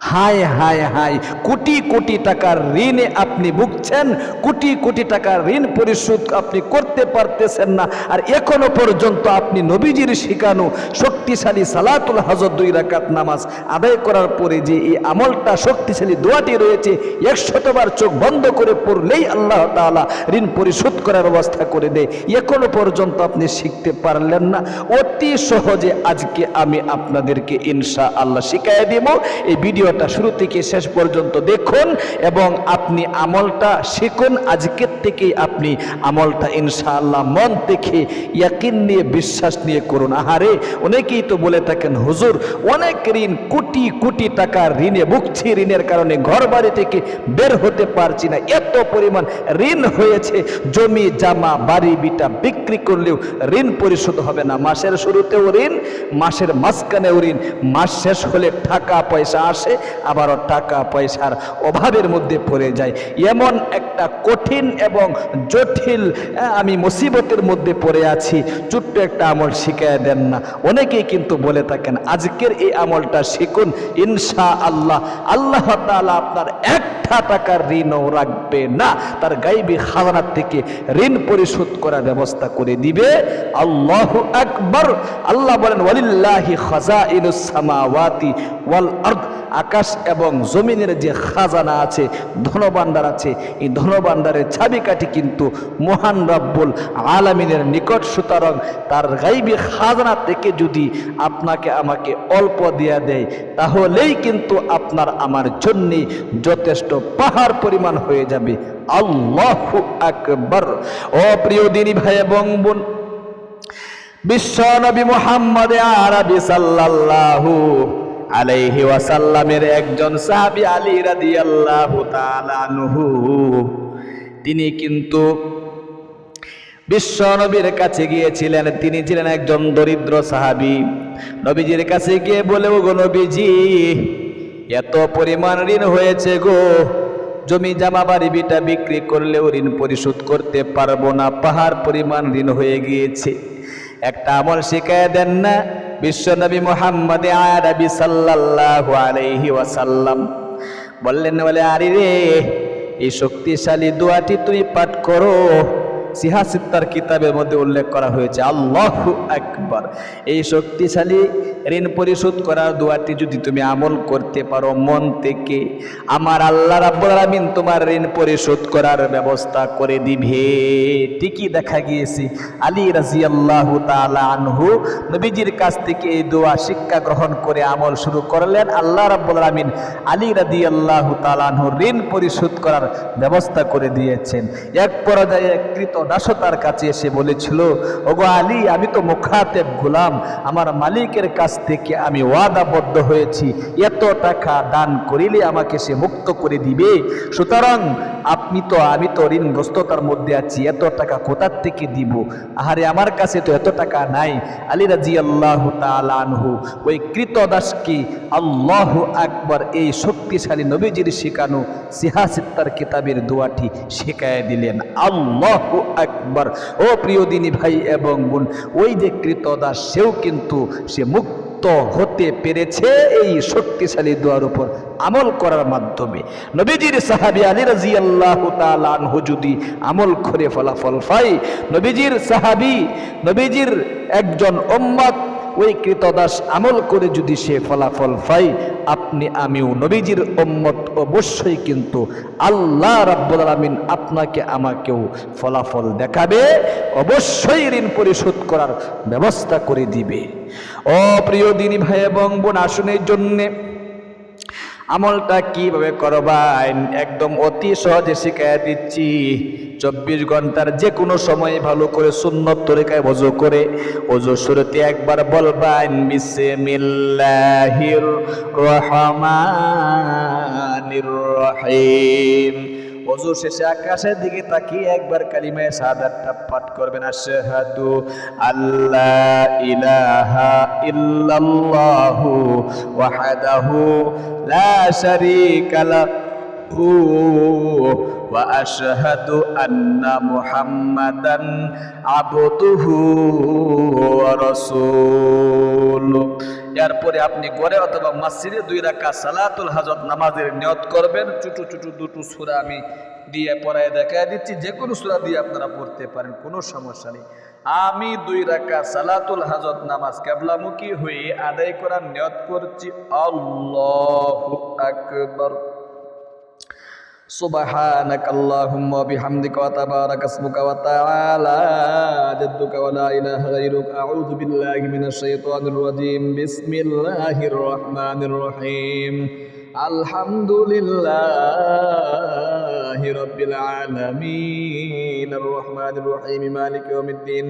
হায় হায় হায়, কোটি কোটি টাকার ঋণে আপনি ভুগছেন, কোটি কোটি টাকার ঋণ পরিশোধ আপনি করতে পারতেছেন না, আর এখনো পর্যন্ত আপনি নবীজির শিখানো শক্তিশালী সালাতুল হজর 2 রাকাত নামাজ আদায় করার পরে যে এই আমলটা শক্তিশালী দোয়াটি রয়েছে, 100 বার চোখ বন্ধ করে পড়লেই আল্লাহ তাআলা ঋণ পরিশোধ করার ব্যবস্থা করে দেয়, এখনো পর্যন্ত আপনি শিখতে পারলেন না। অতি সহজে আজকে আমি আপনাদেরকে ইনশাআল্লাহ শিখিয়ে দেব। এই ভিডিওটা শুরু থেকে শেষ পর্যন্ত দেখুন এবং আপনি আমলটা শিখুন। আজকের থেকেই আপনি আমলটা ইনশাআল্লাহ মন থেকে ইয়াকিন নিয়ে বিশ্বাস নিয়ে করুন। আহারে, অনেকেই তো বলে থাকেন হুজুর অনেক ঋণ, কোটি কোটি টাকার ঋণে ভুগছি, ঋণের কারণে ঘর বাড়ি থেকে বের হতে পারছি না, এত পরিমাণ ঋণ হয়েছে, জমি জামা বাড়ি বিটা বিক্রি করলেও ঋণ পরিশোধ হবে না। মাসের শুরুতেও ঋণ, মাসের মাঝখানেও ঋণ, মাস শেষ হলে টাকা পয়সা আসে, আবারও টাকা পয়সার অভাবের মধ্যে পড়ে যায়। এমন একটা কঠিন এবং জটিল আমি মুসিবতের মধ্যে পড়ে আছি, ছোট্ট একটা আমল শিখিয়ে দেন না। অনেকেই কিন্তু বলে থাকেন আজকের এই আমলটা শিখুন, ইনশাআল্লাহ আল্লাহ তাআলা আপনার একটা টাকার ঋণও রাখবে না, তার গায়বী খাজানা থেকে ঋণ পরিশোধ করার ব্যবস্থা করে দিবে। আল্লাহু আকবার। আল্লাহ বলেন ওয়ালিল্লাহি খাজাইনুস সামাওয়াতি ওয়াল আরদ, আকাশ এবং জমিনের যে খাজানা আছে, ধনভাণ্ডার আছে, এই ধনভাণ্ডারের চাবিকাঠি কিন্তু মহান রব্বুল আলামিনের নিকট। সুতরাং তার গায়বী খাজানা থেকে যদি আপনাকে আমাকে অল্প দেয়া দেয়, তাহলেই কিন্তু আপনার আমার জন্য যথেষ্ট পাহাড় পরিমাণ হয়ে যাবে। আল্লাহু আকবার। ও প্রিয় দিনী ভাই এবং বোন, বিশ্ব নবী মুহাম্মদ আরবি সাল্লাল্লাহু আলাইহি ওয়াসাল্লামের একজন সাহাবী আলী রাদিয়াল্লাহু তাআলা আনহু, তিনি কিন্তু বিশ্ব নবীর কাছে গিয়েছিলেন। তিনি ছিলেন একজন দরিদ্র সাহাবী। নবীজির কাছে গিয়ে বলে, ওগো নবীজি, এত পরিমাণ ঋণ হয়েছে গো, জমি জামা বাড়ি বিটা বিক্রি করলেও ঋণ পরিশোধ করতে পারবো না, পাহাড় পরিমাণ ঋণ হয়ে গিয়েছে, একটা আমল শিখিয়ে দেন না। বিশ্ব নবী মুহাম্মদ আরবি সাল্লাল্লাহু আলাইহি ওয়াসাল্লাম বললেন, বলে আরে রে, এই শক্তিশালী দোয়াটি তুমি পাঠ করো। সিহাসিত্তার কিতাবের মধ্যে উল্লেখ করা হয়েছে, আল্লাহু আকবার। এই শক্তিশালী ঋণ পরিশোধ করার দোয়াটি যদি তুমি আমল করতে পারো মন থেকে, আমার আল্লাহ রাব্বুল আলামিন তোমার ঋণ পরিশোধ করার ব্যবস্থা করে দিবে। ঠিকই দেখা গিয়েছে আলী রাদিয়াল্লাহু তাআলা আনহু নবীজির কাছ থেকে এই দোয়া শিক্ষা গ্রহণ করে আমল শুরু করলেন। আল্লাহ রাব্বুল আলামিন আলী রাদিয়াল্লাহু তাআলা আনহু ঋণ পরিশোধ করার ব্যবস্থা করে দিয়েছেন। এক পর্যায়ে কৃতদাসতার কাছে এসে বলেছিল, ওগো আলী, আমি তো মুখাতেব গোলাম, আমার মালিকের কাছ থেকে আমি ওয়াদাবদ্ধ হয়েছি, এত টাকা দান করিলে আমাকে সে মুক্ত করে দিবে। সুতরাং আমি তো ঋণগ্রস্ততার মধ্যে আছি, এত টাকা কোথা থেকে দিব? আহারে, আমার কাছে তো এত টাকা নাই। আলী রাদিয়াল্লাহু তাআলা আনহু ওই কৃতদাসকে আল্লাহু আকবার এই শক্তিশালী নবীজির শেখানো সিহাসিত্তার কিতাবের দোয়াটি শেখায় দিলেন। আল্লাহু আকবার। ও প্রিয় দিনী ভাই এবং বোন, ওই যে কৃতদাস, সেও কিন্তু সে মুক্ত হতে পেরেছে এই শক্তিশালী দোয়ার উপর আমল করার মাধ্যমে। নবীজির সাহাবী আলী রাদিয়াল্লাহু তাআলা আনহু যদি আমল করে ফলাফল পায়, নবীজির সাহাবী, নবীজির একজন উম্মত ওই কৃতদাস আমল করে যদি সে ফলাফল পায়, আপনি আমিও নবীজির উম্মত অবশ্যই কিন্তু আল্লাহ রাব্বুল আলামিন আপনাকে আমাকেও ফলাফল দেখাবে, অবশ্যই ঋণ পরিশোধ করার ব্যবস্থা করে দিবে। ও প্রিয় দিনী ভাই এবং বোন, আসুন এই জন্যে আমলটা কিভাবে করবেন একদম অতি সহজে শিখিয়ে দিচ্ছি। 24 ঘন্টার যে কোনো সময় ভালো করে সুন্নত তরিকায় ওযু করে, ওযু শুরুতে একবার বলবেন বিসমিল্লাহির রহমানির রহিম। ওযু শেষে আকাশের দিকে তাকিয়ে একবার কালিমায়ে শাহাদাতটা পাঠ করবেন, আশহাদু আল্লা ইলাহা ইল্লাল্লাহু ওয়াহদাহু লা শারীকা লাহু ওয়া আশহাদু আন্না মুহাম্মাদান আবদুহু ওয়া রাসূলুহু। এরপরে আপনি ঘরে অথবা মসজিদে 2 রাকাত সালাতুল হাজত নামাজের নিয়ত করবেন। ছোট ছোট দুটো সূরা আমি দিয়ে পড়ায় দেখায় দিচ্ছি, যে কোনো সূরা দিয়ে আপনারা পড়তে পারেন, কোনো সমস্যা নেই। আমি 2 রাকাত সালাতুল হাজত নামাজ কিবলামুখী হয়ে আদায় করার নিয়ত করছি। আল্লাহু আকবার। সুবহানাকাল্লাহুম্মা বিহামদিকা ওয়া তাবারাকা ইসমুকা ওয়া তাআলা জাদ্দুকা ওয়া লা ইলাহা গায়রুক। আউযু বিল্লাহি মিনাশ শাইতানির রাজীম। বিসমিল্লাহির রহমানির রহিম। আলহামদুলিল্লাহি রাব্বিল আলামিন। আর রহমানির রহিম। মালিকি ইয়াউমিদ্দিন।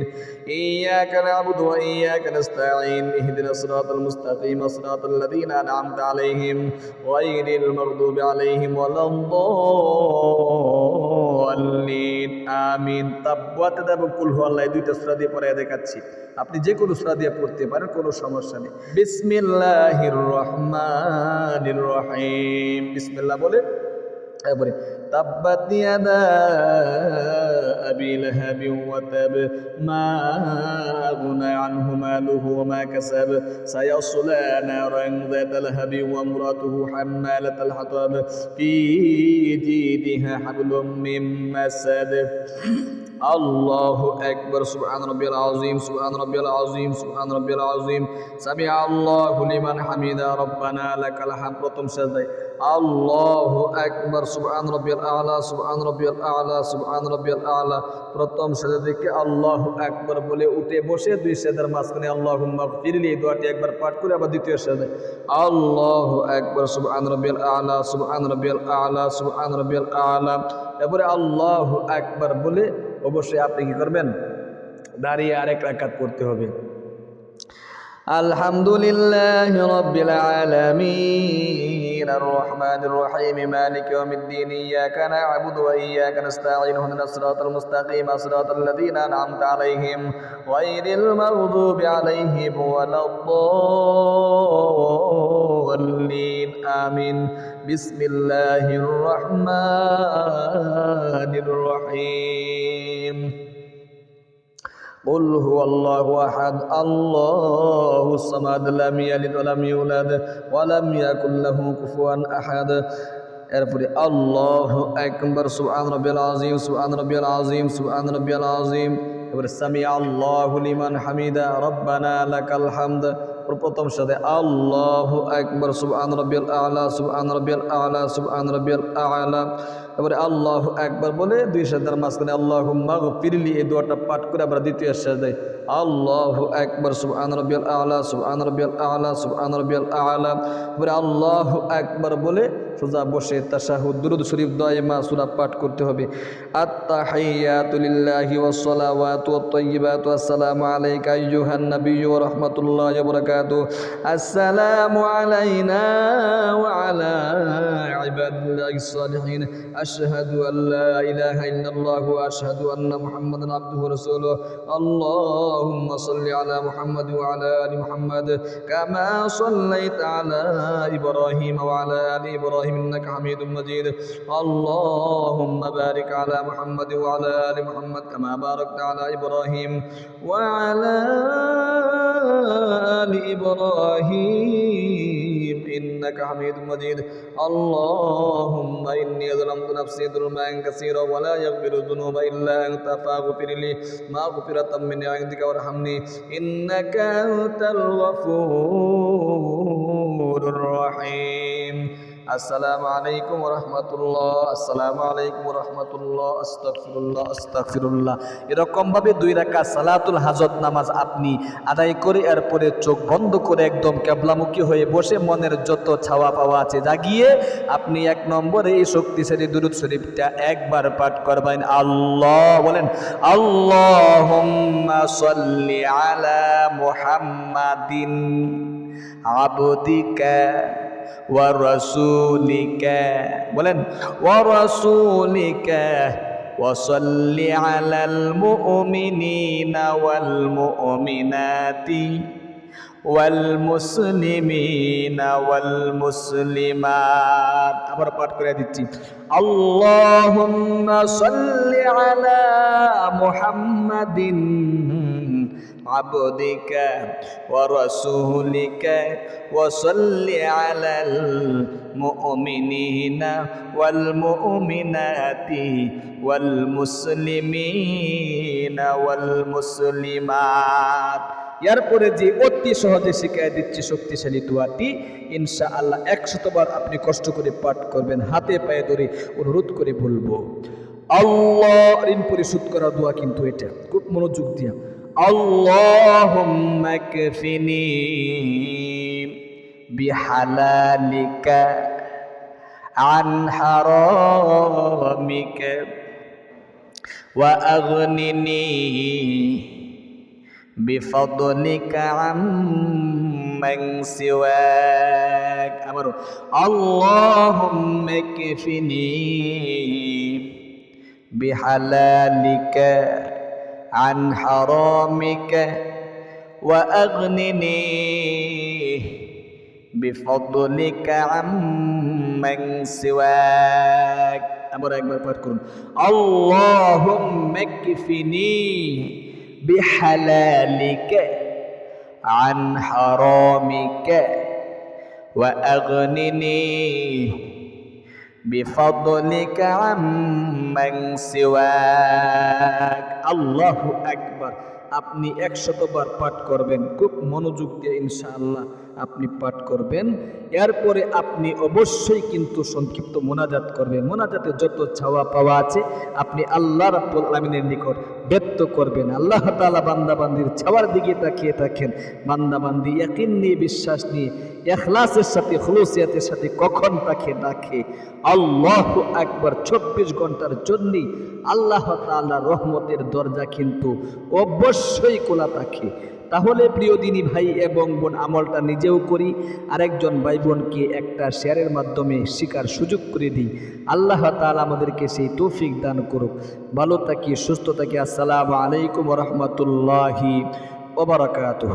ইয়্যাকা না'বুদু ওয়া ইয়্যাকা নাস্তাঈন। ইহদিনাস সিরাতাল মুস্তাকিম। সিরাতাল লাযীনা আন'আমতা আলাইহিম গায়রিল মাগদুবি আলাইহিম ওয়ালাদ-দাল্লিন। আমিন। তাব্বাত এবং কুল হুয়াল্লাহ 2টা সূরা দিয়ে পড়ে দেখাচ্ছি, আপনি যে কোনো সূরা দিয়ে পড়তে পারেন, কোনো সমস্যা নেই। বিসমিল্লাহির রহমানির রহিম। বিসমিল্লাহ বলে তারপরে তাব্বাত ইয়াদা আবি লাহাবি ওয়া তাব মা আগনা আনহু মালুহু ওয়া মা কাসাব সায়াসলা নারান যাতা লাহাবি ওয়া ইমরাতুহু হাম্মালাতাল হাতাব ফি জিদিহা হাবলুম মিন মাসাদ। আল্লাহু আকবার। সুবহান রাব্বিয়াল আযীম, সুবহান রাব্বিয়াল আযীম, সুবহান রাব্বিয়াল আযীম। সামিআ আল্লাহু লিমান হামিদা রব্বানা লাকাল হামদ। প্রথম সাজদায় আল্লাহু আকবার। সুবহান রাব্বিয়াল আ'লা, সুবহান রাব্বিয়াল আ'লা, সুবহান রাব্বিয়াল আ'লা। প্রথম সাজদা থেকে আল্লাহু আকবার বলে উঠে বসে 2 সাজদার মাঝখানে আল্লাহুম্মা গফিরলি এই দোয়াটি একবার পাঠ করে আবার দ্বিতীয় সাজদায় আল্লাহু আকবার। সুবহান রাব্বিয়াল আ'লা, সুবহান রাব্বিয়াল আ'লা, সুবহান রাব্বিয়াল আ'লা। এরপরে আল্লাহু আকবার বলে অবশ্যই আপনি কি করবেন, দাঁড়িয়ে আরেক রাকাত পড়তে হবে। আলহামদুলিল্লাহি রাব্বিল আলামিন। আর রহমানির রহিম। মালিকি ইয়াউমিদ্দিন। ইয়্যাকা না'বুদু ওয়া ইয়্যাকা নাস্তাঈন। ইহদিনাস সিরাতাল মুস্তাকিম। সিরাতাল লাযীনা আন'আমতা আলাইহিম গায়রিল মাগদুবি আলাইহিম ওয়ালাদ-দাল্লিন। আমিন। বিসমিল্লাহির রহমানির রহিম। قل هو الله أحد الله الصمد لم يلد ولم يولد ولم يكن له كفوا أحد। এরপরে আল্লাহু আকবার। সুবহান রাব্বিয়াল আযীম, সুবহান রাব্বিয়াল আযীম, সুবহান রাব্বিয়াল আযীম। এরপরে সামিআ আল্লাহু লিমান হামিদা রব্বানা লাকাল হামদ। প্রথম সাথে আল্লাহু আকবার। সুবহান রাব্বিয়াল আ'লা, সুবহান রাব্বিয়াল আ'লা, সুবহান রাব্বিয়াল আ'লা। এবারে আল্লাহু আকবার বলে 2 সাজদার মাঝখানে আল্লাহুম্মা গফিরলি এই দোয়াটা পাঠ করে আমরা দ্বিতীয় সাজদায় আল্লাহু আকবার। সুবহান রাব্বিয়াল আ'লা, সুবহান রাব্বিয়াল আ'লা, সুবহান রাব্বিয়াল আ'লা। এবারে আল্লাহু আকবার বলে সোজা বসে তাশাহুদ দুরূদ শরীফ দোয়া সূরা পাঠ করতে হবে। আত-তাহিয়াতু লিল্লাহি ওয়াস সালাওয়াতু ওয়াত তাইয়্যিবাতু আসসালামু আলাইকা আইয়ুহান নাবিয়্যু ওয়া রাহমাতুল্লাহি ওয়া বারাকাতুহু। আসসালামু আলাইনা ওয়া আলা ইবাদিল্লাহিস সালিহিন। আশহাদু আল লা ইলাহা ইল্লাল্লাহ ওয়া আশহাদু আন্না মুহাম্মাদান আবদুহু ওয়া রাসূলুহু। আল্লাহুম্মা সাল্লি আলা মুহাম্মাদ ওয়া আলা আলি মুহাম্মাদ কামা সাল্লাইতা আলা ইব্রাহিম ওয়া আলা আলি ইব্রাহিম إنك حميد مجيد. اللهم بارك على محمد وعلى آل محمد كما باركت على إبراهيم وعلى آل إبراهيم إنك حميد مجيد. اللهم إني ظلمت نفسي ظلما كثيرا ولا يغفر الذنوب إلا أنت فاغفر لي مغفرة من عندك وارحمني إنك أنت الغفور الرحيم. আসসালামু আলাইকুম ওয়া রাহমাতুল্লাহ। আসসালামু আলাইকুম ওয়া রাহমাতুল্লাহ। আস্তাগফিরুল্লাহ, আস্তাগফিরুল্লাহ। এরকম ভাবে 2 রাকাত সালাতুল হাজত নামাজ আপনি আদায় করে এরপরে চোখ বন্ধ করে একদম কিবলামুখী হয়ে বসে মনের যত ছাওয়া পাওয়া আছে জাগিয়ে আপনি 1 নম্বরে এই শক্তিশালী দুরূদ শরীফটা একবার পাঠ করবেন। আল্লাহ বলেন আল্লাহুম্মা সাল্লি আলা মুহাম্মাদিন আবদিকা ওয়া রাসূলিকা। বলেন ওয়া রাসূলিকা ওয়া সাল্লি আলাল মুমিনিনা ওয়াল মুমিনাতি والمسلمين والمسلمات আবার পাঠ করে দিচ্ছি اللهم صل على محمد عبدك ورسولك وصل على المؤمنين والمؤمنات والمسلمين والمسلمات এরপরে যে অতি সহজে শিখিয়ে দিচ্ছি শক্তিশালী দোয়াটি ইনশাআল্লাহ 100 বার আপনি কষ্ট করে পাঠ করবেন হাতে পায়ে ধরে অনুরোধ করে বলবো আল্লাহ ঋণ পরিশোধ করার দোয়া কিন্তু এটা খুব মনোযোগ দিয়া اللهم اكفني بحلالك عن حرامك وأغنني بفضلك عمن سواك أمر اللهم اكفني بحلالك عن حرامك وأغنني بفضلك عمن سواك أمر أكبر باركون اللهم اكفني بحلالك عن حرامك وأغنني بفضلك عمن سواك الله أكبر আপনি 100 বার পাঠ করবেন খুব মনোযোগ দিয়ে ইনশাআল্লাহ আপনি পাঠ করবেন এরপরে আপনি অবশ্যই কিন্তু সংক্ষিপ্ত মোনাজাত করবেন মোনাজাতে যত চাওয়া পাওয়া আছে আপনি আল্লাহ রাব্বুল আলামিনের নিকট ব্যক্ত করবেন আল্লাহ তাআলা বান্দাবান্দির চাওয়ার দিকে তাকিয়ে থাকেন বান্দাবান্দি ইয়াকিন নিয়ে বিশ্বাস নিয়ে ইখলাসের সাথে খুলুসিয়াতের সাথে কখন তাকে ডাকে আল্লাহু আকবার 24 ঘন্টার জন্য আল্লাহ তাআলার রহমতের দরজা কিন্তু অবশ্যই খোলা থাকে তাহলে প্রিয় দিনী ভাই এবং বোন আমলটা নিজেও করি আরেকজন ভাই বোনকে একটা শেয়ারের মাধ্যমে শিকার সুযোগ করে দিই আল্লাহ তাআলা আমাদেরকে সেই তৌফিক দান করুক ভালো থাকি সুস্থ থাকি আসসালামু আলাইকুম ওয়া রাহমাতুল্লাহি ওয়া বারাকাতুহু।